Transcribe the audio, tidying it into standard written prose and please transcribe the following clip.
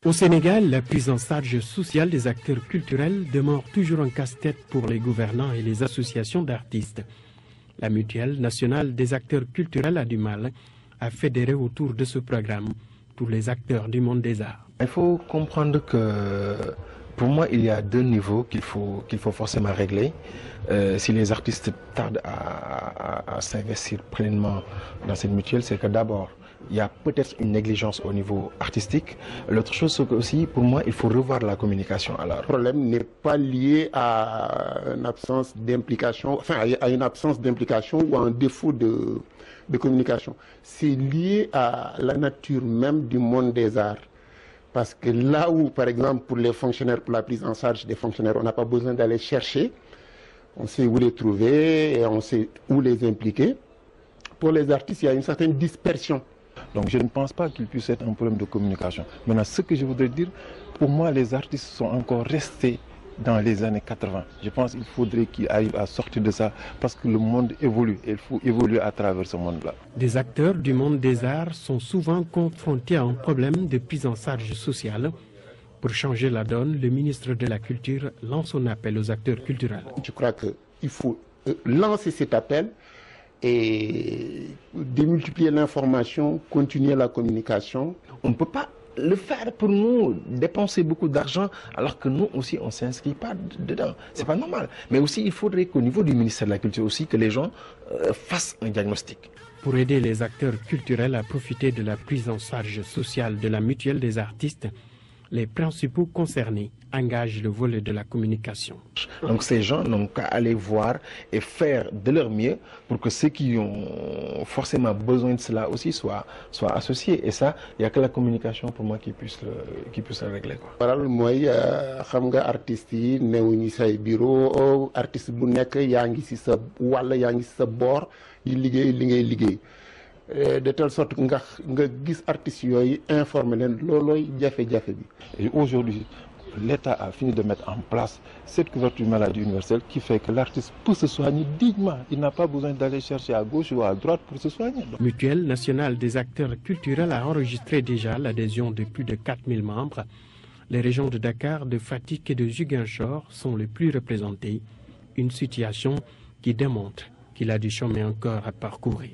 Au Sénégal, la prise en charge sociale des acteurs culturels demeure toujours un casse-tête pour les gouvernants et les associations d'artistes. La Mutuelle nationale des acteurs culturels a du mal à fédérer autour de ce programme tous les acteurs du monde des arts. Il faut comprendre que pour moi, il y a deux niveaux qu'il faut forcément régler. Si les artistes tardent à s'investir pleinement dans cette mutuelle, c'est que d'abord, il y a peut-être une négligence au niveau artistique. L'autre chose, c'est que aussi, pour moi, il faut revoir la communication. Alors, le problème n'est pas lié à une absence d'implication, à une absence d'implication ou à un défaut de communication. C'est lié à la nature même du monde des arts. Parce que là où, par exemple, pour les fonctionnaires, pour la prise en charge des fonctionnaires, on n'a pas besoin d'aller chercher, on sait où les trouver et on sait où les impliquer. Pour les artistes, il y a une certaine dispersion. Donc je ne pense pas qu'il puisse être un problème de communication. Maintenant, ce que je voudrais dire, pour moi, les artistes sont encore restés dans les années 80. Je pense qu'il faudrait qu'ils arrivent à sortir de ça parce que le monde évolue et il faut évoluer à travers ce monde-là. Des acteurs du monde des arts sont souvent confrontés à un problème de prise en charge sociale. Pour changer la donne, le ministre de la Culture lance un appel aux acteurs culturels. Je crois qu'il faut lancer cet appel et démultiplier l'information, continuer la communication. On ne peut pas le faire pour nous, dépenser beaucoup d'argent, alors que nous aussi, on ne s'inscrit pas dedans. C'est pas normal. Mais aussi, il faudrait qu'au niveau du ministère de la Culture aussi, que les gens fassent un diagnostic. Pour aider les acteurs culturels à profiter de la prise en charge sociale de la mutuelle des artistes, les principaux concernés engagent le volet de la communication. Donc ces gens n'ont qu'à aller voir et faire de leur mieux pour que ceux qui ont forcément besoin de cela aussi soient associés. Et ça, il n'y a que la communication pour moi qui puisse le régler. Waral mooy xam nga artistes yi newuñu say bureau artiste bu nekk yaa ngi ci sa wàll yaa ngi ci sa boor yi liggéey li ngay liggéey. De telle sorte que nga gis artistes yooyu informer leen loolooy jafe-jafe bi. Et aujourd'hui, l'État a fini de mettre en place cette couverture maladie universelle qui fait que l'artiste peut se soigner dignement. Il n'a pas besoin d'aller chercher à gauche ou à droite pour se soigner. Mutuelle nationale des acteurs culturels a enregistré déjà l'adhésion de plus de 4000 membres. Les régions de Dakar, de Fatick et de Ziguinchor sont les plus représentées. Une situation qui démontre qu'il a du chemin encore à parcourir.